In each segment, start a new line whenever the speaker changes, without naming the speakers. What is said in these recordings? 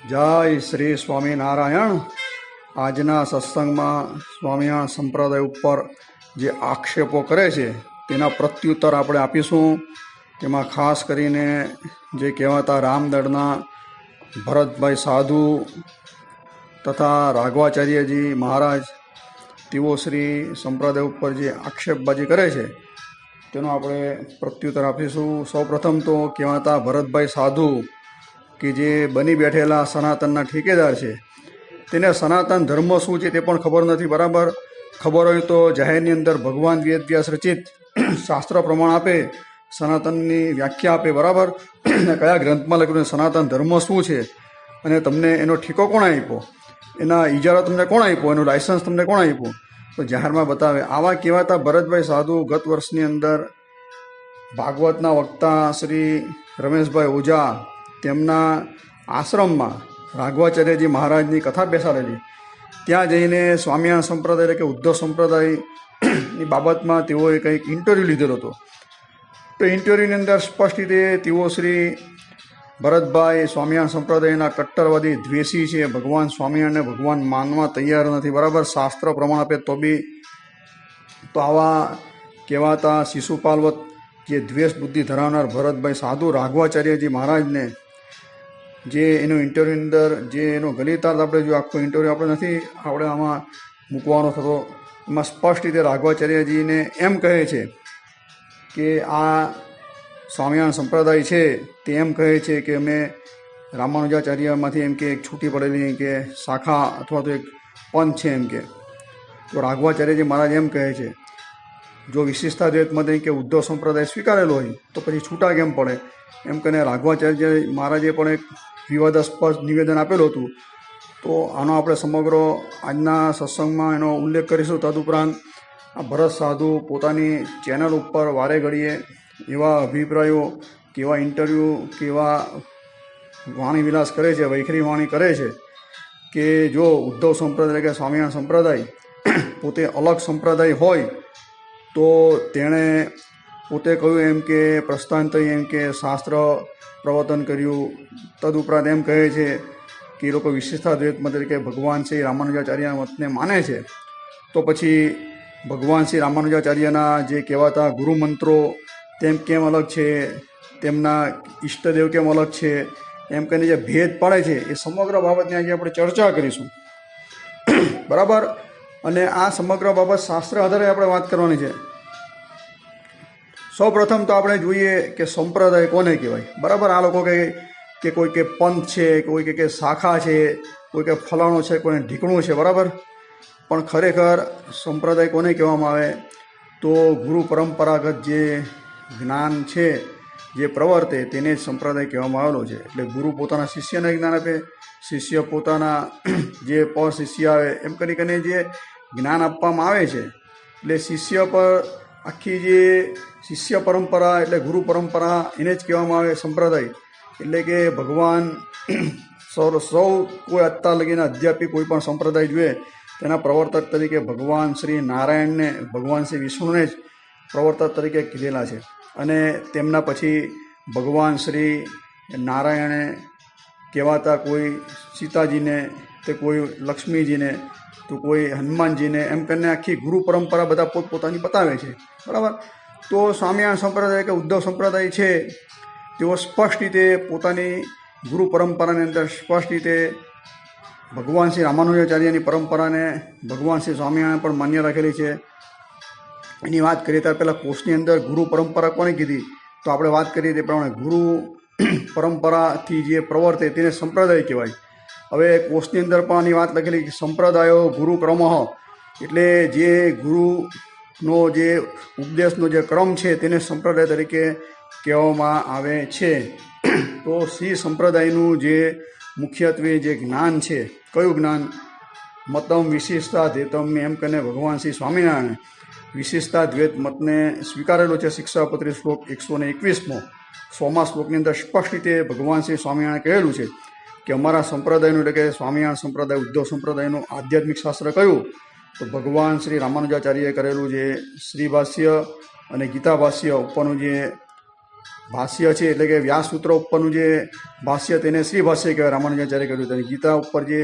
જય શ્રી સ્વામિનારાયણ. આજના સત્સંગમાં સ્વામિનારાયણ સંપ્રદાય ઉપર જે આક્ષેપો કરે છે તેના પ્રત્યુત્તર આપણે આપીશું. તેમાં ખાસ કરીને જે કહેવાતા રામદળના ભરતભાઈ સાધુ તથા રાઘવાચાર્યજી મહારાજ તેઓ શ્રી સંપ્રદાય ઉપર જે આક્ષેપબાજી કરે છે તેનો આપણે પ્રત્યુત્તર આપીશું. સૌપ્રથમ તો કહેવાતા ભરતભાઈ સાધુ કે જે બની બેઠેલા સનાતનના ઠેકેદાર છે, તેને સનાતન ધર્મ શું છે તે પણ ખબર નથી. બરાબર ખબર હોય તો જાહેરની અંદર ભગવાન વેદવ્યાસ રચિત શાસ્ત્ર પ્રમાણ આપે, સનાતનની વ્યાખ્યા આપે. બરાબર ને કયા ગ્રંથમાં લખ્યું સનાતન ધર્મ શું છે અને તમને એનો ઠેકો કોણ આપ્યો, એના ઇજારો તમને કોણ આપ્યો, એનું લાયસન્સ તમને કોણ આપ્યું, તો જાહેરમાં બતાવે. આવા કહેવાતા ભરતભાઈ સાધુ ગત વર્ષની અંદર ભાગવતના વક્તા શ્રી રમેશભાઈ ઓઝા તેમના આશ્રમમાં રાઘવાચાર્યજી મહારાજની કથા બેસાડેલી. ત્યાં જઈને સ્વામિનારાયણ સંપ્રદાય એટલે કે ઉદ્ધવ સંપ્રદાયની બાબતમાં તેઓએ કંઈક ઇન્ટરવ્યૂ લીધેલો હતો. તો ઇન્ટરવ્યૂની અંદર સ્પષ્ટ રીતે તેઓ શ્રી ભરતભાઈ સ્વામિનારાયણ સંપ્રદાયના કટ્ટરવાદી દ્વેષી છે, ભગવાન સ્વામિનારાયણને ભગવાન માનવા તૈયાર નથી. બરાબર શાસ્ત્ર પ્રમાણ આપે તો બી. તો આવા કહેવાતા શિશુપાલવત જે દ્વેષ બુદ્ધિ ધરાવનાર ભરતભાઈ સાધુ રાઘવાચાર્યજી મહારાજને જે એનો ઇન્ટરવ્યૂની અંદર જે એનો ગલિતાર્થ આપણે જો આખો ઇન્ટરવ્યૂ આપણે નથી આપણે આમાં મૂકવાનો થતો, એમાં સ્પષ્ટ રીતે રાઘવાચાર્યજીને એમ કહે છે કે આ સ્વામિનારાયણ સંપ્રદાય છે તે એમ કહે છે કે અમે રામાનુજાચાર્યમાંથી એમ કે એક છૂટી પડેલી કે શાખા અથવા તો એક પંથ છે એમ કે. તો રાઘવાચાર્યજી મહારાજ એમ કહે છે જો વિશિષ્ટાદ્વૈતમાંથી કે ઉદ્ધવ સંપ્રદાય સ્વીકારેલો હોય તો પછી છૂટા કેમ પડે એમ કહીને રાઘવાચાર્ય મહારાજે પણ એક વિવાદાસ્પદ નિવેદન આપેલું હતું. તો આનો આપણે સમગ્ર આજના સત્સંગમાં એનો ઉલ્લેખ કરીશું. તદુપરાંત આ ભરત સાધુ પોતાની ચેનલ ઉપર વારે ઘડીએ એવા અભિપ્રાયો કે એવા ઇન્ટરવ્યૂ કે એવા વાણી વિલાસ કરે છે, વૈખરી વાણી કરે છે કે જો ઉદ્ધવ સંપ્રદાય કે સ્વામિનારાયણ સંપ્રદાય પોતે અલગ સંપ્રદાય હોય તો તેણે પોતે કહ્યું એમ કે પ્રસ્થાન થઈ એમ કે શાસ્ત્ર પ્રવર્તન કર્યું. તદુપરાંત એમ કહે છે કે એ લોકો વિશિષ્ટાદ્વૈત મત તરીકે ભગવાન શ્રી રામાનુજાચાર્યના મતને માને છે. તો પછી ભગવાન શ્રી રામાનુજાચાર્યના જે કહેવાતા ગુરુમંત્રો તેમ કેમ અલગ છે, તેમના ઈષ્ટદેવ કેમ અલગ છે, એમ કહીને જે ભેદ પાડે છે એ સમગ્ર બાબતની આજે આપણે ચર્ચા કરીશું. બરાબર. અને આ સમગ્ર બાબત શાસ્ત્ર આધારે આપણે વાત કરવાની છે. સૌ પ્રથમ તો આપણે જોઈએ કે સંપ્રદાય કોને કહેવાય. બરાબર આ લોકો કે કોઈ કે પંથ છે, કોઈ કે શાખા છે, કોઈ કે ફલાણો છે, કોઈને ઢીકણું છે. બરાબર પણ ખરેખર સંપ્રદાય કોને કહેવામાં આવે તો ગુરુ પરંપરાગત જે જ્ઞાન છે જે પ્રવર્તે તેને જ સંપ્રદાય કહેવામાં આવેલો છે. એટલે ગુરુ પોતાના શિષ્યને જ્ઞાન આપે, શિષ્ય પોતાના જે પર શિષ્ય આવે એમ કરીને જે જ્ઞાન આપવામાં આવે છે. એટલે શિષ્ય પર આખી જે શિષ્ય પરંપરા એટલે ગુરુ પરંપરા એને જ કહેવામાં આવે સંપ્રદાય. એટલે કે ભગવાન સૌ કોઈ અત્યાર લગીના અધ્યાપી કોઈ પણ સંપ્રદાય જોઈએ તેના પ્રવર્તક તરીકે ભગવાન શ્રી નારાયણને, ભગવાન શ્રી વિષ્ણુને જ પ્રવર્તક તરીકે કીધેલા છે. અને તેમના પછી ભગવાન શ્રી નારાયણે કહેવાતા કોઈ સીતાજીને, તે કોઈ લક્ષ્મીજીને, તો કોઈ હનુમાનજીને, એમ કરીને આખી ગુરુ પરંપરા બધા પોતપોતાની બતાવે છે. બરાબર. તો સ્વામિનારાયણ સંપ્રદાય કે ઉદ્ધવ સંપ્રદાય છે તેઓ સ્પષ્ટ રીતે પોતાની ગુરુ પરંપરાની અંદર સ્પષ્ટ રીતે ભગવાન શ્રી રામાનુજાચાર્યની પરંપરાને ભગવાન શ્રી સ્વામિનારાયણ પણ માન્ય રાખેલી છે. એની વાત કરીએ ત્યાર પહેલાં કોષની અંદર ગુરુ પરંપરા કોને કીધી તો આપણે વાત કરીએ તે પ્રમાણે ગુરુ પરંપરાથી જે પ્રવર્તે તેને સંપ્રદાય કહેવાય. હવે કોષની અંદર પણ આની વાત લખેલી કે સંપ્રદાયો ગુરુ ક્રમ, એટલે જે ગુરુનો જે ઉપદેશનો જે ક્રમ છે તેને સંપ્રદાય તરીકે કહેવામાં આવે છે. તો શ્રી સંપ્રદાયનું જે મુખ્યત્વે જે જ્ઞાન છે, કયું જ્ઞાન, મતમ વિશિષ્ટાદ્વૈતમ એમ કરીને ભગવાન શ્રી સ્વામિનારાયણ વિશિષ્ટાદ્વૈત મતને સ્વીકારેલો છે. શિક્ષાપત્રી શ્લોક 121 100મા શ્લોકની અંદર સ્પષ્ટ રીતે ભગવાન શ્રી સ્વામિનારાયણ કહેલું છે કે અમારા સંપ્રદાયનું એટલે કે સ્વામિનારાયણ સંપ્રદાય ઉદ્ધવ સંપ્રદાયનું આધ્યાત્મિક શાસ્ત્ર કયું તો ભગવાન શ્રી રામાનુજાચાર્યએ કરેલું જે શ્રી ભાષ્ય અને ગીતા ભાષ્ય ઉપરનું જે ભાષ્ય છે એટલે કે વ્યાસસૂત્ર ઉપરનું જે ભાષ્ય તેને શ્રી ભાષ્ય કહેવાય, રામાનુજાચાર્ય કર્યું. અને ગીતા ઉપર જે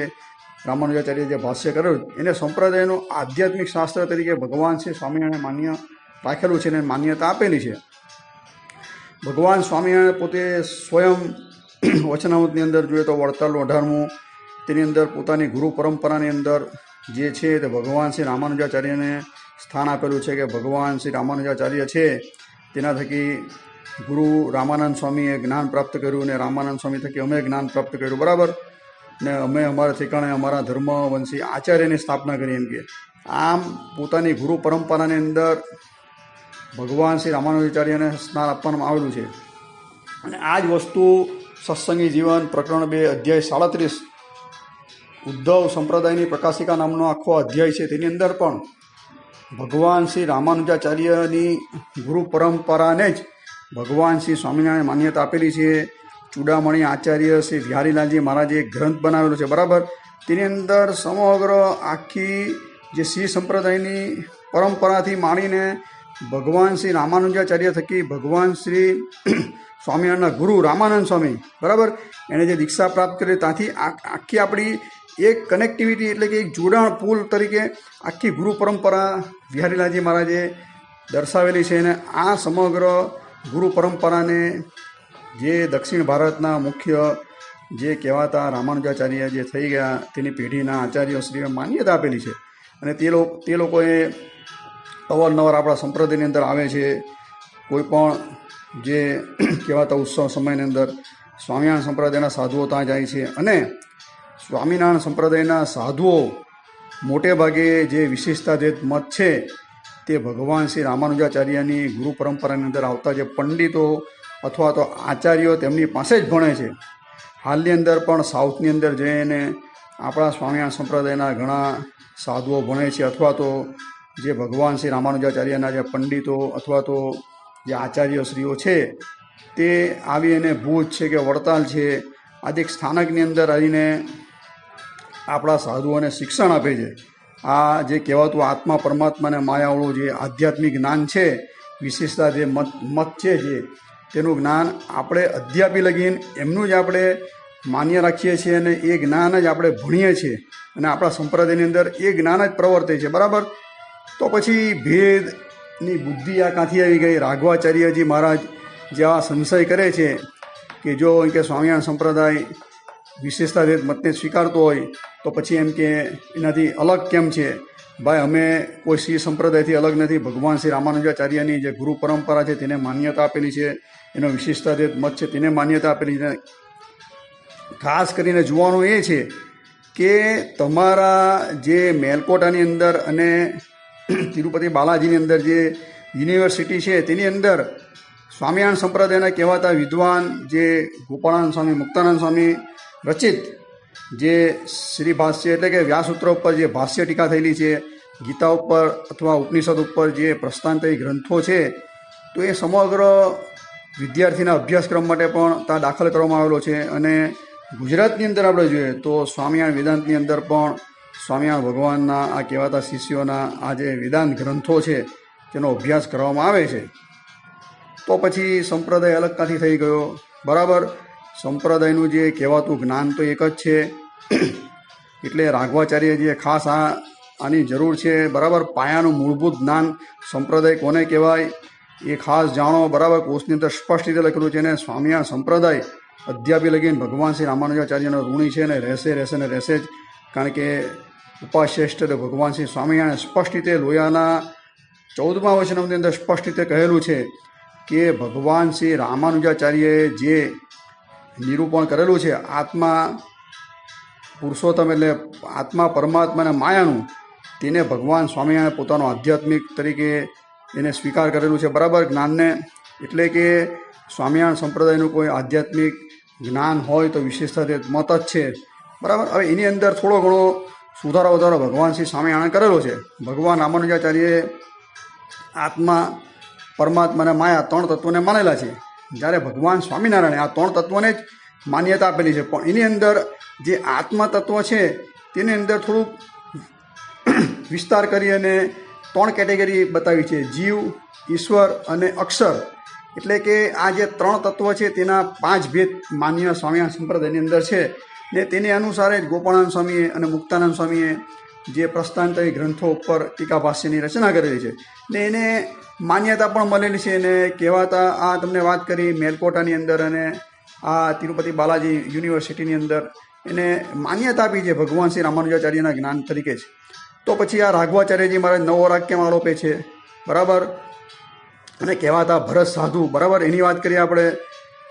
રામાનુજાચાર્ય જે ભાષ્ય કર્યું એને સંપ્રદાયનું આધ્યાત્મિક શાસ્ત્ર તરીકે ભગવાન શ્રી સ્વામિનારાયણ માન્ય રાખેલું છે અને માન્યતા આપેલી છે. ભગવાન સ્વામિનારાયણ પોતે સ્વયં વચનામૃતની અંદર જોઈએ તો વડતાલ 18મું તેની અંદર પોતાની ગુરુ પરંપરાની અંદર જે છે તે ભગવાન શ્રી રામાનુજાચાર્યને સ્થાન આપેલું છે કે ભગવાન શ્રી રામાનુજાચાર્ય છે તેના થકી ગુરુ રામાનંદ સ્વામીએ જ્ઞાન પ્રાપ્ત કર્યું અને રામાનંદ સ્વામી થકી અમે જ્ઞાન પ્રાપ્ત કર્યું, બરાબર. ને અમે અમારા ઠેકાણે અમારા ધર્મવંશી આચાર્યની સ્થાપના કરી એમ કે આમ પોતાની ગુરુ પરંપરાની અંદર ભગવાન શ્રી રામાનુજાચાર્યને સ્થાન આપવામાં આવેલું છે. અને આ જ વસ્તુ સત્સંગી જીવન પ્રકરણ 2 અધ્યાય 37 ઉદ્ધવ સંપ્રદાયની પ્રકાશિકા નામનો આખો અધ્યાય છે. તેની અંદર પણ ભગવાન શ્રી રામાનુજાચાર્યની ગુરુ પરંપરાને જ ભગવાન શ્રી સ્વામિનારાયણ માન્યતા આપેલી છે. ચૂડામણી આચાર્ય શ્રી બિહારીલાલજી મહારાજે એક ગ્રંથ બનાવેલો છે, બરાબર. તેની અંદર સમગ્ર આખી જે શ્રી સંપ્રદાયની પરંપરાથી માંડીને ભગવાન શ્રી રામાનુજાચાર્ય થકી ભગવાન શ્રી સ્વામિનારાયણના ગુરુ રામાનંદ સ્વામી, બરાબર, એણે જે દીક્ષા પ્રાપ્ત કરી ત્યાંથી આખી આપણી એક કનેક્ટિવિટી એટલે કે એક જોડાણ પુલ તરીકે આખી ગુરુ પરંપરા બિહારીલાલજી મહારાજે દર્શાવેલી છે. અને આ સમગ્ર ગુરુ પરંપરાને જે દક્ષિણ ભારતના મુખ્ય જે કહેવાતા રામાનુજાચાર્ય જે થઈ ગયા તેની પેઢીના આચાર્યશ્રીએ માન્યતા આપેલી છે. અને તે લોકોએ અવારનવાર આપણા સંપ્રદાયની અંદર આવે છે. કોઈ પણ જે કહેવાતા ઉત્સવ સમયની અંદર સ્વામિનારાયણ સંપ્રદાયના સાધુઓ ત્યાં જાય છે. અને સ્વામિનારાયણ સંપ્રદાયના સાધુઓ મોટે ભાગે જે વિશિષ્ટાદ્વૈત મત છે તે ભગવાન શ્રી રામાનુજાચાર્યની ગુરુ પરંપરાની અંદર આવતા જે પંડિતો અથવા તો આચાર્યો તેમની પાસે જ ભણે છે. હાલની અંદર પણ સાઉથની અંદર જઈને આપણા સ્વામિનારાયણ સંપ્રદાયના ઘણા સાધુઓ ભણે છે, અથવા તો જે ભગવાન શ્રી રામાનુજાચાર્યના જે પંડિતો અથવા તો જે આચાર્યશ્રીઓ છે તે આવી અને ભુજ છે કે વડતાલ છે આદિ સ્થાનકની અંદર આવીને આપણા સાધુઓને શિક્ષણ આપે છે. આ જે કહેવાતું આત્મા પરમાત્મા અને માયાવાળું જે આધ્યાત્મિક જ્ઞાન છે, વિશેષતા જે મત છે જે તેનું જ્ઞાન આપણે અધ્યાપી લગીને એમનું જ આપણે માન્ય રાખીએ છીએ અને એ જ્ઞાન જ આપણે ભણીએ છીએ અને આપણા સંપ્રદાયની અંદર એ જ્ઞાન જ પ્રવર્તે છે, બરાબર. તો પછી ભેદની બુદ્ધિ આ ક્યાંથી આવી ગઈ? રાઘવાચાર્યજી મહારાજ જે આવા સંશય કરે છે કે જો કે સ્વામિનારાયણ સંપ્રદાય વિશેષતાદ્વૈત મતને સ્વીકારતો હોય તો પછી એમ કે એનાથી અલગ કેમ છે? ભાઈ, અમે કોઈ શ્રી સંપ્રદાયથી અલગ નથી. ભગવાન શ્રી રામાનુજાચાર્યની જે ગુરુ પરંપરા છે તેને માન્યતા આપેલી છે, એનો વિશિષ્ટાદ્વૈત મત છે તેને માન્યતા આપેલી છે. ખાસ કરીને જોવાનું એ છે કે તમારા જે મેલકોટાની અંદર અને તિરુપતિ બાલાજીની અંદર જે યુનિવર્સિટી છે તેની અંદર સ્વામિનારાયણ સંપ્રદાયના કહેવાતા વિદ્વાન જે ગોપાળાનંદ સ્વામી, મુક્તાનંદ સ્વામી રચિત જે શ્રી ભાષ્ય એટલે કે વ્યાસસૂત્ર ઉપર જે ભાષ્ય ટીકા થયેલી છે, ગીતા ઉપર અથવા ઉપનિષદ ઉપર જે પ્રસ્થાંતરી ગ્રંથો છે, તો એ સમગ્ર વિદ્યાર્થીના અભ્યાસક્રમ માટે પણ ત્યાં દાખલ કરવામાં આવેલો છે. અને ગુજરાતની અંદર આપણે જોઈએ તો સ્વામિનારાયણ વેદાંતની અંદર પણ સ્વામિનારાયણ ભગવાનના આ કહેવાતા શિષ્યોના આ જે વેદાંત ગ્રંથો છે તેનો અભ્યાસ કરવામાં આવે છે. તો પછી સંપ્રદાય અલગ ક્યાંથી થઈ ગયો? બરાબર, સંપ્રદાયનું જે કહેવાતું જ્ઞાન તો એક જ છે. એટલે રાઘવાચાર્ય જે ખાસ આની જરૂર છે, બરાબર. પાયાનું મૂળભૂત જ્ઞાન સંપ્રદાય કોને કહેવાય એ ખાસ જાણો, બરાબર. કોર્સની અંદર સ્પષ્ટ રીતે લખેલું છે. અને સ્વામિનારાયણ સંપ્રદાય અધ્યાપી લગીને ભગવાન શ્રી રામાનુજાચાર્યનો ઋણી છે ને રહેશે ને રહેશે જ. કારણ કે ઉપાશ્રેષ્ઠ ભગવાન શ્રી સ્વામિનારાયણ સ્પષ્ટ રીતે લોયાના 14મા વચનની અંદર સ્પષ્ટ રીતે કહેલું છે કે ભગવાન શ્રી રામાનુજાચાર્યએ જે નિરૂપણ કરેલું છે આત્મા પુરુષોત્તમ એટલે આત્મા પરમાત્મા અને માયાનું, તેને ભગવાન સ્વામિનારાયણ પોતાનો આધ્યાત્મિક તરીકે એને સ્વીકાર કરેલું છે, બરાબર, જ્ઞાનને. એટલે કે સ્વામિનારાયણ સંપ્રદાયનું કોઈ આધ્યાત્મિક જ્ઞાન હોય તો વિશેષતા મત જ છે, બરાબર. હવે એની અંદર થોડો ઘણો સુધારો વધારો ભગવાન શ્રી સ્વામિનારાયણ કરેલો છે. ભગવાન રામાનુજાચાર્યએ આત્મા પરમાત્મા અને માયા 3 તત્વોને માનેલા છે, જ્યારે ભગવાન સ્વામિનારાયણે આ 3 તત્વોને જ માન્યતા આપેલી છે. પણ એની અંદર જે આત્મા તત્વ છે તેની અંદર થોડુંક વિસ્તાર કરી અને 3 કેટેગરી બતાવી છે: જીવ, ઈશ્વર અને અક્ષર. એટલે કે આ જે 3 તત્વ છે તેના 5 ભેદ માન્ય સ્વામિનારાયણ સંપ્રદાયની અંદર છે ને તેને અનુસાર જ ગોપાળાનંદ સ્વામીએ અને મુક્તાનંદ સ્વામીએ જે પ્રસ્થાંતરી ગ્રંથો ઉપર ટીકા ભાષ્યની રચના કરેલી છે ને એને માન્યતા પણ મળેલી છે. અને કહેવાતા આ તમને વાત કરી મેલકોટાની અંદર અને આ તિરુપતિ બાલાજી યુનિવર્સિટીની અંદર એને માન્યતા આપી છે ભગવાન શ્રી રામાનુજાચાર્યના જ્ઞાન તરીકે જ. તો પછી આ રાઘવાચાર્યજી મહારાજ નવો વાક્યમાં આરોપે છે, બરાબર. અને કહેવાતા ભરત સાધુ, બરાબર, એની વાત કરીએ આપણે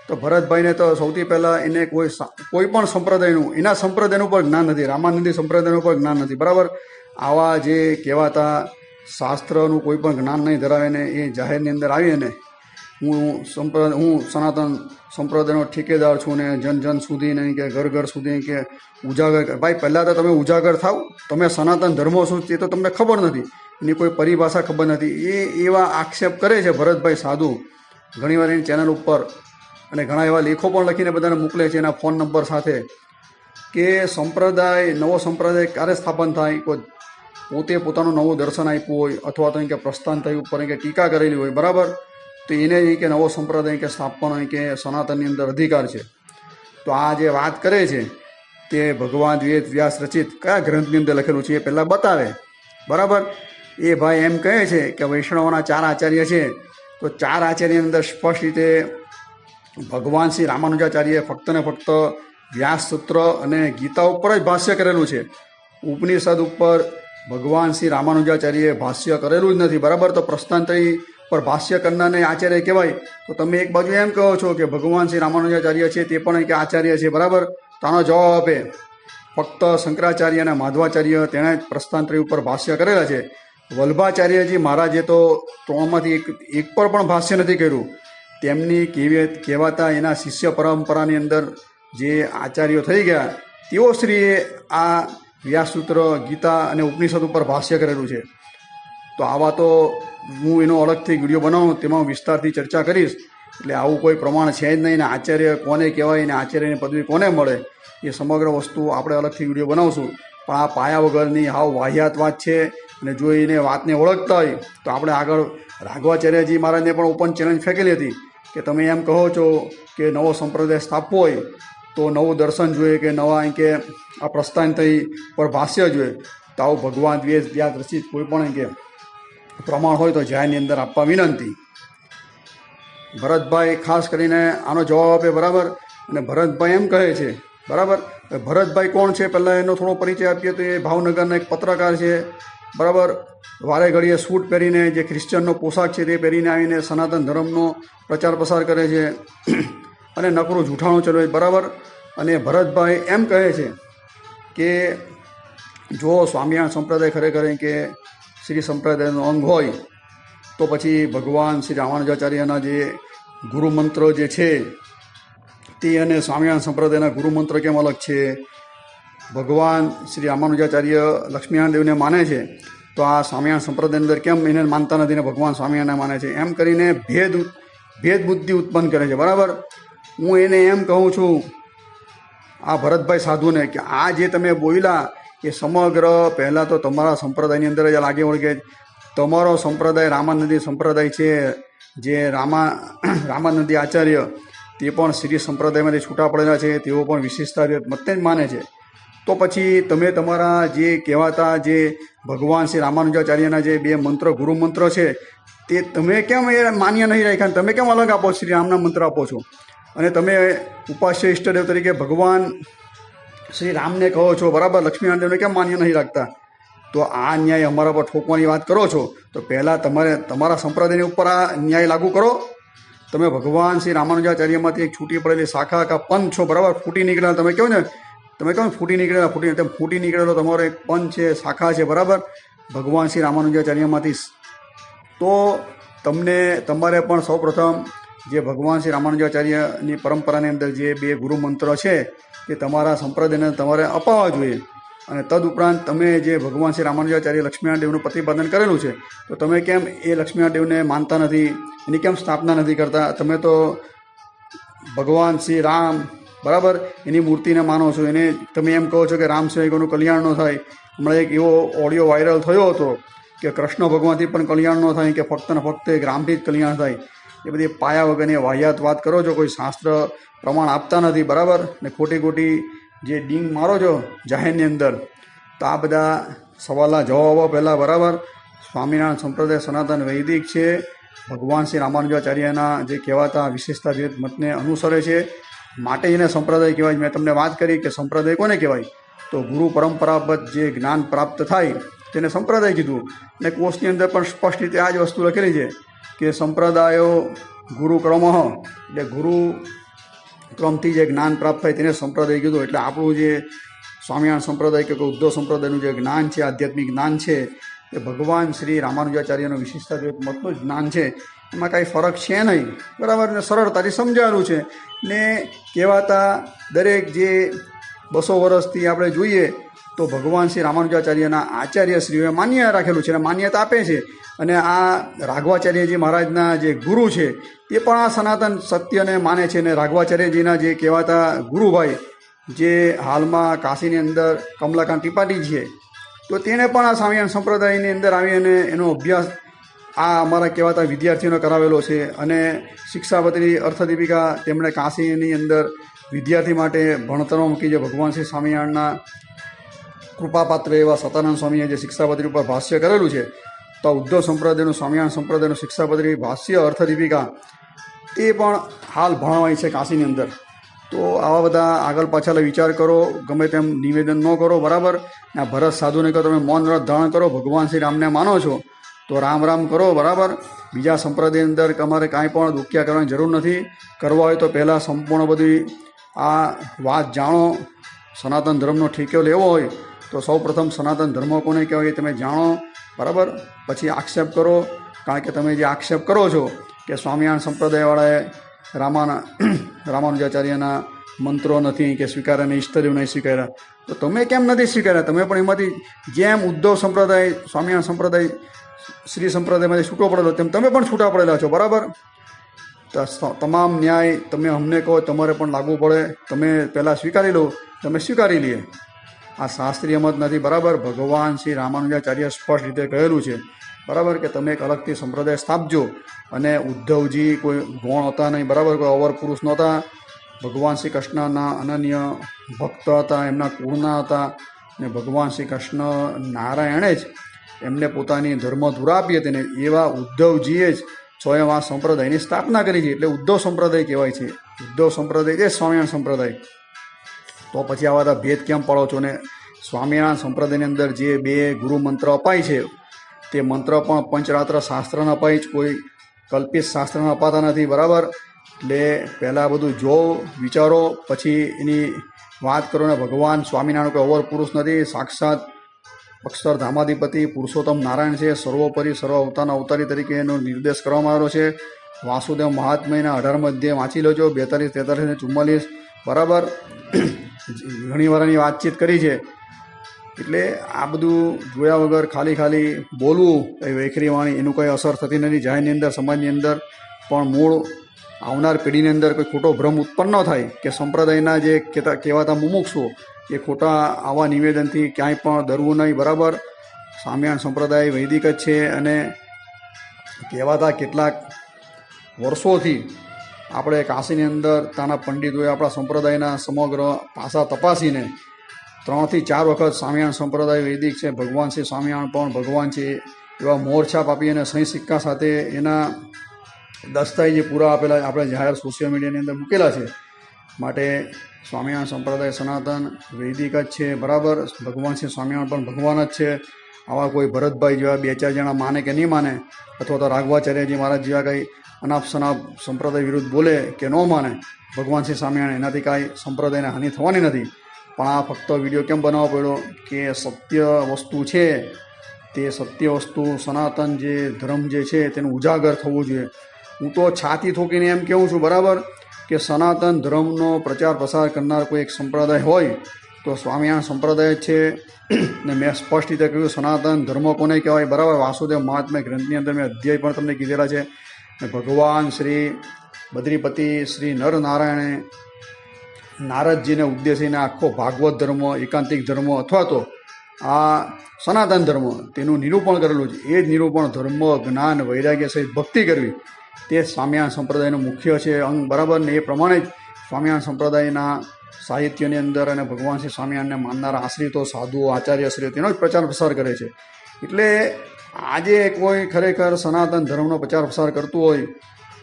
તો ભરતભાઈને તો સૌથી પહેલાં એને કોઈ પણ સંપ્રદાયનું એના સંપ્રદાયનું પણ જ્ઞાન નથી, રામાનંદી સંપ્રદાયનું પણ જ્ઞાન નથી, બરાબર. આવા જે કહેવાતા શાસ્ત્રનું કોઈ પણ જ્ઞાન નહીં ધરાવે ને એ જાહેરની અંદર આવીને હું સનાતન સંપ્રદાયનો ઠેકેદાર છું ને જન સુધી નહીં કે ઘર સુધી કે ઉજાગર. ભાઈ પહેલાં તો તમે ઉજાગર થાવ, તમે સનાતન ધર્મો શું તે તો તમને ખબર નથી, એની કોઈ પરિભાષા ખબર નથી. એ એવા આક્ષેપ કરે છે ભરતભાઈ સાધુ ઘણીવાર એની ચેનલ ઉપર, અને ઘણા એવા લેખો પણ લખીને બધાને મોકલે છે એના ફોન નંબર સાથે કે નવો સંપ્રદાય ક્યારે સ્થાપન થાય, કોઈ પોતે પોતાનું નવું દર્શન આપ્યું હોય અથવા તો કે પ્રસ્થાન થયું ઉપર કે ટીકા કરેલી હોય, બરાબર, તો એને કે નવો સંપ્રદાય કે સ્થાપન હોય કે સનાતનની અંદર અધિકાર છે. તો આ જે વાત કરે છે તે ભગવાન વેદ વ્યાસ રચિત કયા ગ્રંથની અંદર લખેલું છે એ પહેલાં બતાવે, બરાબર. એ ભાઈ એમ કહે છે કે વૈષ્ણવોના 4 આચાર્ય છે, તો 4 આચાર્યની અંદર સ્પષ્ટ રીતે ભગવાન શ્રી રામાનુજાચાર્યએ ફક્ત ને ફક્ત વ્યાસ સૂત્ર અને ગીતા ઉપર જ ભાષ્ય કરેલું છે. ઉપનિષદ ઉપર ભગવાન શ્રી રામાનુજાચાર્યએ ભાષ્ય કરેલું જ નથી, બરાબર. તો પ્રસ્થાંતરી પર ભાષ્ય કરનારને આચાર્ય કહેવાય. તો તમે એક બાજુ એમ કહો છો કે ભગવાન શ્રી રામાનુજાચાર્ય છે તે પણ એક આચાર્ય છે, બરાબર. તો આનો જવાબ આપે ફક્ત શંકરાચાર્ય અને માધવાચાર્ય તેણે જ પ્રસ્થાંતરી ઉપર ભાષ્ય કરેલા છે. વલ્ભાચાર્યજી મહારાજે તો 3માંથી એક પર પણ ભાષ્ય નથી કર્યું. તેમની કહેવાતા એના શિષ્ય પરંપરાની અંદર જે આચાર્યો થઈ ગયા તેઓ શ્રીએ આ વ્યાસસૂત્ર, ગીતા અને ઉપનિષદ ઉપર ભાષ્ય કરેલું છે. તો આવા તો હું એનો અલગથી વિડીયો બનાવું તેમાં વિસ્તારથી ચર્ચા કરીશ. એટલે આવું કોઈ પ્રમાણ છે જ નહીં ને આચાર્ય કોને કહેવાય ને આચાર્યની પદવી કોને મળે એ સમગ્ર વસ્તુ આપણે અલગથી વિડીયો બનાવશું. પણ આ પાયા વગરની હાવ વાહિયાત વાત છે. અને જો એને વાતને ઓળખતા હોય તો આપણે આગળ રાઘવાચાર્યજી મહારાજને પણ ઓપન ચેલેન્જ ફેંકેલી હતી કે તમે એમ કહો છો કે નવો સંપ્રદાય સ્થાપવો હોય તો નવું દર્શન જોઈએ કે નવા કે આ પ્રસ્થાન થઈ પર ભાષ્ય જોઈએ. તો આવું ભગવાન વેદ વ્યાસ રચિત કોઈ પણ કે પ્રમાણ હોય તો જાહેરની અંદર આપવા વિનંતી. ભરતભાઈ ખાસ કરીને આનો જવાબ આપે, બરાબર. અને ભરતભાઈ એમ કહે છે, બરાબર. ભરતભાઈ કોણ છે પહેલાં એનો થોડો પરિચય આપીએ તો એ ભાવનગરના એક પત્રકાર છે, બરાબર. વારે ઘડીએ સૂટ પહેરીને જે ક્રિશ્ચનનો પોશાક છે તે પહેરીને આવીને સનાતન ધર્મનો પ્રચાર પ્રસાર કરે છે અને નકરું જૂઠાણું ચલાવે, બરાબર. અને ભરતભાઈ એમ કહે છે કે જો સ્વામિનારાયણ સંપ્રદાય ખરેખર કે શ્રી સંપ્રદાયનો અંગ હોય તો પછી ભગવાન શ્રી રામાનુજાચાર્યના જે ગુરુમંત્ર જે છે તે અને સ્વામિનારાયણ સંપ્રદાયના ગુરુમંત્ર કેમ અલગ છે? ભગવાન શ્રી રામાનુજાચાર્ય લક્ષ્મીનારાયણ દેવને માને છે તો આ સ્વામિનારાયણ સંપ્રદાયની અંદર કેમ એને માનતા નથી ને ભગવાન સ્વામિનારાયણ માને છે? એમ કરીને ભેદ બુદ્ધિ ઉત્પન્ન કરે છે, બરાબર. હું એને એમ કહું છું આ ભરતભાઈ સાધુને કે આ જે તમે બોલ્યા એ સમગ્ર પહેલાં તો તમારા સંપ્રદાયની અંદર જ લાગે વળગે. તમારો સંપ્રદાય રામાનંદી સંપ્રદાય છે, જે રામાનંદી આચાર્ય તે પણ શ્રી સંપ્રદાયમાંથી છૂટા પડેલા છે, તેઓ પણ વિશેષતા મતને જ માને છે. તો પછી તમે તમારા જે કહેવાતા જે ભગવાન શ્રી રામાનુજાચાર્યના જે 2 મંત્ર ગુરુમંત્ર છે તે તમે કેમ એ માન્ય નહીં રાખ્યા? તમે કેમ અલગ આપો શ્રી રામના મંત્ર આપો છો? અને તમે ઉપાસ્ય ઈષ્ટદેવ તરીકે ભગવાન શ્રી રામને કહો છો, બરાબર. લક્ષ્મીનારાયણ દેવને કેમ માન્ય નહીં રાખતા? તો આ ન્યાય અમારા પર ઠોકવાની વાત કરો છો તો પહેલાં તમારા સંપ્રદાયની ઉપર આ ન્યાય લાગુ કરો. તમે ભગવાન શ્રી રામાનુજાચાર્યમાંથી એક છૂટી પડેલી શાખા કા પંથ છો, બરાબર. ફૂટી નીકળેલા તમે કહો ને, તમે કહો ફૂટી નીકળેલો તમારો એક પંથ છે, શાખા છે, બરાબર, ભગવાન શ્રી રામાનુજાચાર્યમાંથી. તો તમારે પણ સૌપ્રથમ જે ભગવાન શ્રી રામાનુજાચાર્યની પરંપરાની અંદર જે 2 ગુરુમંત્ર છે તે તમારા સંપ્રદાયને તમારે અપાવવા જોઈએ. અને તદુપરાંત તમે જે ભગવાન શ્રી રામાનુજાચાર્ય લક્ષ્મીનારાયણ દેવનું પ્રતિપાદન કરેલું છે તો તમે કેમ એ લક્ષ્મીનારાયણ દેવને માનતા નથી, એની કેમ સ્થાપના નથી કરતા? તમે તો ભગવાન શ્રી રામ, બરાબર, એની મૂર્તિને માનો છો, એને તમે એમ કહો છો કે રામ સિવાય કોઈનું કલ્યાણ ન થાય. હમણાં એક એવો ઓડિયો વાયરલ થયો હતો કે કૃષ્ણ ભગવાનથી પણ કલ્યાણ ન થાય કે ફક્ત ને ફક્ત એક રામથી જ કલ્યાણ થાય. એ બધી પાયા વગરની વાહિયાત વાત કરો છો, કોઈ શાસ્ત્ર પ્રમાણ આપતા નથી, બરાબર, ને ખોટી ખોટી જે ડીંગ મારો છો જાહેરની અંદર, તો આ બધા સવાલના જવાબો પહેલાં, બરાબર. સ્વામિનારાયણ સંપ્રદાય સનાતન વૈદિક છે, ભગવાન શ્રી રામાનુજાચાર્યના જે કહેવાતા વિશેષતાદ્વૈત મતને અનુસરે છે, માટે એને સંપ્રદાય કહેવાય. મેં તમને વાત કરી કે સંપ્રદાય કોને કહેવાય, તો ગુરુ પરંપરાગત જે જ્ઞાન પ્રાપ્ત થાય તેને સંપ્રદાય કીધું. અને કોષની અંદર પણ સ્પષ્ટ રીતે આ જ વસ્તુ લખેલી છે કે સંપ્રદાયો ગુરુ ક્રમ, એટલે ગુરુ ક્રમથી જે જ્ઞાન પ્રાપ્ત થાય તેને સંપ્રદાય કીધું. એટલે આપણું જે સ્વામિનારાયણ સંપ્રદાય કે ઉદ્ધવ સંપ્રદાયનું જે જ્ઞાન છે, આધ્યાત્મિક જ્ઞાન છે, એ ભગવાન શ્રી રામાનુજાચાર્યનું વિશિષ્ટાદ્વૈત મતનું જ જ્ઞાન છે. એમાં કાંઈ ફરક છે નહીં, બરાબર, ને સરળતાથી સમજાયેલું છે. ને કહેવાતા દરેક જે 200 વર્ષથી આપણે જોઈએ તો ભગવાન શ્રી રામાનુજાચાર્યના આચાર્યશ્રીઓએ માન્ય રાખેલું છે અને માન્યતા આપે છે. અને આ રાઘવાચાર્યજી મહારાજના જે ગુરુ છે એ પણ આ સનાતન સત્યને માને છે. અને રાઘવાચાર્યજીના જે કહેવાતા ગુરુભાઈ જે હાલમાં કાશીની અંદર કમલાકાંત ત્રિપાઠી છે, તો તેણે પણ આ સ્વામિનારાયણ સંપ્રદાયની અંદર આવી અને એનો અભ્યાસ આ અમારા કહેવાતા વિદ્યાર્થીઓને કરાવેલો છે. અને શિક્ષાપત્રી અર્થદીપિકા તેમણે કાશીની અંદર વિદ્યાર્થી માટે ભણતરમાં મૂકી, જે ભગવાન શ્રી સ્વામિનારાયણના કૃપાપાત્ર એવા સતાનંદ સ્વામીએ જે શિક્ષાપત્રી ઉપર ભાષ્ય કરેલું છે, તો ઉદ્ધવ સંપ્રદાયનું સ્વામિનારાયણ સંપ્રદાયનું શિક્ષાપત્રી ભાષ્ય અર્થદીપિકા તે પણ હાલ ભણવાય છે કાશીની અંદર. તો આવા બધા આગળ પાછળ વિચાર કરો, ગમે તેમ નિવેદન ન કરો, બરાબર. આ ભરત સાધુને કહો તમે મૌન વ્રત ધારણ કરો, ભગવાન શ્રી રામને માનો છો તો રામ રામ કરો, બરાબર. બીજા સંપ્રદાયની અંદર તમારે કાંઈ પણ દુખ્યા કરવાની જરૂર નથી. કરવા હોય તો પહેલાં સંપૂર્ણ બધી આ વાત જાણો. સનાતન ધર્મનો ઠેકો લેવો હોય તો સૌ પ્રથમ સનાતન ધર્મ કોને કહેવાય એ તમે જાણો, બરાબર. પછી આક્ષેપ કરો, કારણ કે તમે જે આક્ષેપ કરો છો કે સ્વામિનારાયણ સંપ્રદાયવાળાએ રામાનુજાચાર્યના મંત્રો નથી કે સ્વીકાર્યા નહીં, ઈષ્ટદેવ નહીં સ્વીકાર્યા, તો તમે કેમ નથી સ્વીકાર્યા? તમે પણ એમાંથી જેમ ઉદ્ધવ સંપ્રદાય સ્વામિનારાયણ સંપ્રદાય શ્રી સંપ્રદાયમાંથી છૂટો પડેલો તેમ તમે પણ છૂટા પડેલા છો, બરાબર. તમામ ન્યાય તમે અમને કહો તમારે પણ લાગુ પડે. તમે પહેલાં સ્વીકારી લો, તમે સ્વીકારી લઈએ. આ શાસ્ત્રીય મત નથી, બરાબર. ભગવાન શ્રી રામાનુજાચાર્ય સ્પષ્ટ રીતે કહેલું છે, બરાબર, કે તમે એક અલગથી સંપ્રદાય સ્થાપજો. અને ઉદ્ધવજી કોઈ ગૌણ હતા નહીં, બરાબર, કોઈ અવર પુરુષ નહોતા. ભગવાન શ્રી કૃષ્ણના અનન્ય ભક્ત હતા, એમના કુળના હતા. ને ભગવાન શ્રી કૃષ્ણ નારાયણે જ એમને પોતાની ધર્મ ધુરા આપી હતી ને એવા ઉદ્ધવજીએ જ સ્વયં આ સંપ્રદાયની સ્થાપના કરી છે. એટલે ઉદ્ધવ સંપ્રદાય કહેવાય છે. ઉદ્ધવ સંપ્રદાય એ સ્વામિનારાયણ સંપ્રદાય. તો પછી આવા બધા ભેદ કેમ પાડો છો? ને સ્વામિનારાયણ સંપ્રદાયની અંદર જે 2 ગુરુ મંત્ર અપાય છે તે મંત્ર પણ પંચરાત્ર શાસ્ત્રના અપાય જ, કોઈ કલ્પિત શાસ્ત્રના અપાતા નથી, બરાબર. એટલે પહેલાં બધું જોવો, વિચારો, પછી એની વાત કરો. ને ભગવાન સ્વામિનારાયણ કોઈ અવર પુરુષ નથી, સાક્ષાત અક્ષરધામાધિપતિ પુરુષોત્તમ નારાયણ છે. સર્વોપરી સર્વ અવતારના અવતારી તરીકે એનો નિર્દેશ કરવામાં આવેલો છે. વાસુદેવ મહાત્મ્યના 18 અધ્યાય વાંચી લેજો, 42, 43 અને 44, બરાબર. ઘણી વારની વાતચીત કરી છે. એટલે આ બધું જોયા વગર ખાલી બોલવું એ વેખરી વાણી એનું કંઈ અસર થતી નથી જાહેરની અંદર, સમાજની અંદર. પણ મૂળ આવનાર પેઢીની અંદર કોઈ ખોટો ભ્રમ ઉત્પન્ન ન થાય કે સંપ્રદાયના જે કહેવાતા મુમુક્ષુઓ એ ખોટા આવા નિવેદનથી ક્યાંય પણ ડરવું નહીં, બરાબર. સ્વામિનારાયણ સંપ્રદાય વૈદિક જ છે. અને કહેવાતા કેટલાક વર્ષોથી આપણે કાશીની અંદર તાના પંડિતોએ આપણા સંપ્રદાયના સમગ્ર પાસા તપાસીને 3 થી 4 વખત સ્વામિનારાયણ સંપ્રદાય વૈદિક છે, ભગવાન છે, સ્વામિનારાયણ પણ ભગવાન છે એવા મોરછાપ આપી અને સહી સિક્કા સાથે એના દસ્તાવેજ પૂરા આપેલા આપણે જાહેર સોશિયલ મીડિયાની અંદર મૂકેલા છે. માટે સ્વામિનારાયણ સંપ્રદાય સનાતન વૈદિક જ છે, બરાબર. ભગવાન શ્રી સ્વામિનારાયણ પણ ભગવાન જ છે. આવા કોઈ ભરતભાઈ જેવા 2-4 જણા માને કે નહીં માને, અથવા તો રાઘવાચાર્યજી મહારાજ જેવા કંઈ અનાપ શનાપ સંપ્રદાય વિરુદ્ધ બોલે કે ન માને ભગવાન શ્રી સ્વામિનારાયણ, એનાથી કાંઈ સંપ્રદાયને હાનિ થવાની નથી. પણ આ ફક્ત વિડીયો કેમ બનાવવો પડ્યો કે સત્ય વસ્તુ છે તે સત્ય વસ્તુ સનાતન જે ધર્મ જે છે તેનું ઉજાગર થવું જોઈએ. હું તો છાતી ઠોકીને એમ કહું છું, બરાબર, કે સનાતન ધર્મનો પ્રચાર પ્રસાર કરનાર કોઈ એક સંપ્રદાય હોય તો સ્વામિનારાયણ સંપ્રદાય જ છે. ને મેં સ્પષ્ટ રીતે કહ્યું સનાતન ધર્મ કોને કહેવાય, બરાબર. વાસુદેવ મહાત્મ્ય ગ્રંથની અંદર મેં અધ્યાય પણ તમને કીધેલા છે. ને ભગવાન શ્રી બદ્રીપતિ શ્રી નરનારાયણે નારદજીને ઉદ્દેશીને આખો ભાગવત ધર્મ, એકાંતિક ધર્મ અથવા તો આ સનાતન ધર્મ તેનું નિરૂપણ કરેલું છે. એ જ નિરૂપણ ધર્મ, જ્ઞાન, વૈરાગ્ય સહિત ભક્તિ કરવી તે સ્વામિનારાયણ સંપ્રદાયનું મુખ્ય છે અંગ, બરાબર ને. એ પ્રમાણે જ સ્વામિનારાયણ સંપ્રદાયના સાહિત્યની અંદર અને ભગવાન શ્રી સ્વામિનારાયણને માનનારા આશ્રિતો, સાધુઓ, આચાર્યશ્રીઓ તેનો જ પ્રચાર પ્રસાર કરે છે. એટલે આજે કોઈ ખરેખર સનાતન ધર્મનો પ્રચાર પ્રસાર કરતું હોય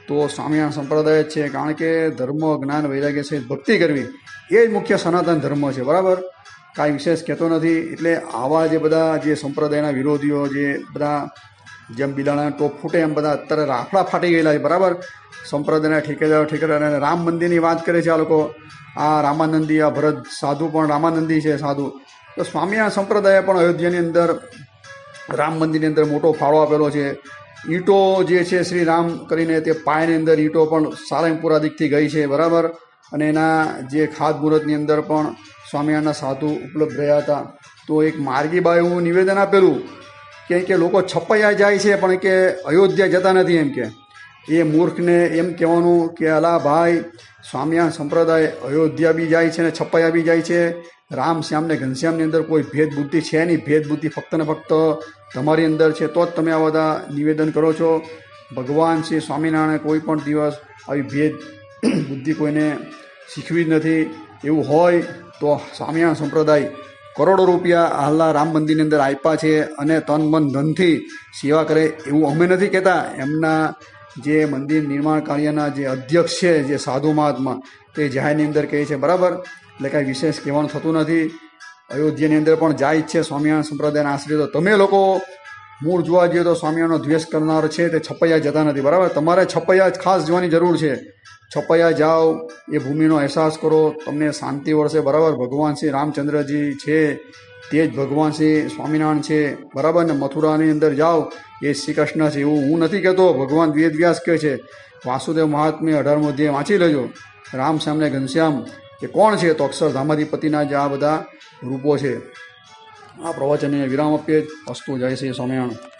તો સ્વામિનારાયણ સંપ્રદાય જ છે, કારણ કે ધર્મ, જ્ઞાન, વૈરાગ્ય સહિત ભક્તિ કરવી એ જ મુખ્ય સનાતન ધર્મ છે, બરાબર. કાંઈ વિશેષ કહેતો નથી. એટલે આવા જે બધા જે સંપ્રદાયના વિરોધીઓ, જે બધા જેમ બિલાડાના ટોપ ફૂટે એમ બધા અત્યારે રાફડા ફાટી ગયેલા છે, બરાબર. સંપ્રદાયના ઠેકેદાર અને રામ મંદિરની વાત કરે છે આ લોકો. આ રામાનંદી, આ ભરત સાધુ પણ રામાનંદી છે સાધુ. તો સ્વામિનારાયણ સંપ્રદાયે પણ અયોધ્યાની અંદર રામ મંદિરની અંદર મોટો ફાળો આપેલો છે. ઈંટો જે છે શ્રી રામ કરીને તે પાયાની અંદર ઈંટો પણ સારંગપુરા દિકથી ગઈ છે, બરાબર. અને એના જે ખાતમુહૂર્તની અંદર પણ સ્વામિનારાયણના સાધુ ઉપલબ્ધ રહ્યા હતા. તો એક માર્ગીબાએ એવું નિવેદન આપેલું કે લોકો છપૈયા જાય છે પણ કે અયોધ્યા જતા નથી. એમ કે એ મૂર્ખને એમ કહેવાનું કે અલા ભાઈ, સ્વામિનારાયણ સંપ્રદાય અયોધ્યા બી જાય છે ને છપૈયા બી જાય છે. રામ, શ્યામ ને ઘનશ્યામની અંદર કોઈ ભેદ બુદ્ધિ છે નહીં. ભેદ બુદ્ધિ ફક્ત ને ફક્ત તમારી અંદર છે, તો જ તમે આ બધા નિવેદન કરો છો. ભગવાન શ્રી સ્વામિનારાયણે કોઈ પણ દિવસ આવી ભેદ બુદ્ધિ કોઈને શીખવી જ નથી. એવું હોય તો સ્વામિનારાયણ સંપ્રદાય કરોડો રૂપિયા હાલના રામ મંદિરની અંદર આપ્યા છે અને તન મન ધનથી સેવા કરે એવું અમે નથી કહેતા. એમના જે મંદિર નિર્માણ કાર્યના જે અધ્યક્ષ છે, જે સાધુ મહાત્મા, તે જાહેરની અંદર કહે છે, બરાબર. એટલે કાંઈ વિશેષ કહેવાનું થતું નથી. અયોધ્યાની અંદર પણ જાય જ છે સ્વામિનારાયણ સંપ્રદાયના આશ્રિતો. તમે લોકો મૂળ જોવા જઈએ તો સ્વામિનારાયણનો દ્વેષ કરનાર છે તે છપૈયા જતા નથી, બરાબર. તમારે છપૈયા જ ખાસ જવાની જરૂર છે. છપૈયા જાઓ, એ ભૂમિનો અહેસાસ કરો, તમને શાંતિ વળશે, બરાબર. ભગવાન શ્રી રામચંદ્રજી છે તે જ ભગવાન શ્રી સ્વામિનારાયણ છે, બરાબર. ને મથુરાની અંદર જાઓ એ શ્રી કૃષ્ણ છે એવું હું નથી કહેતો. ભગવાન વેદવ્યાસ કહે છે. વાસુદેવ મહાત્મ્ય 18મો અધ્યાય વાંચી લેજો. રામ, શ્યામ ને ઘનશ્યામ એ કોણ છે? તો અક્ષરધામાધિપતિના જ આ બધા રૂપો છે. આ પ્રવચનને વિરામ આપીએ. અસ્તુ. જય શ્રી સ્વામિનારાયણ.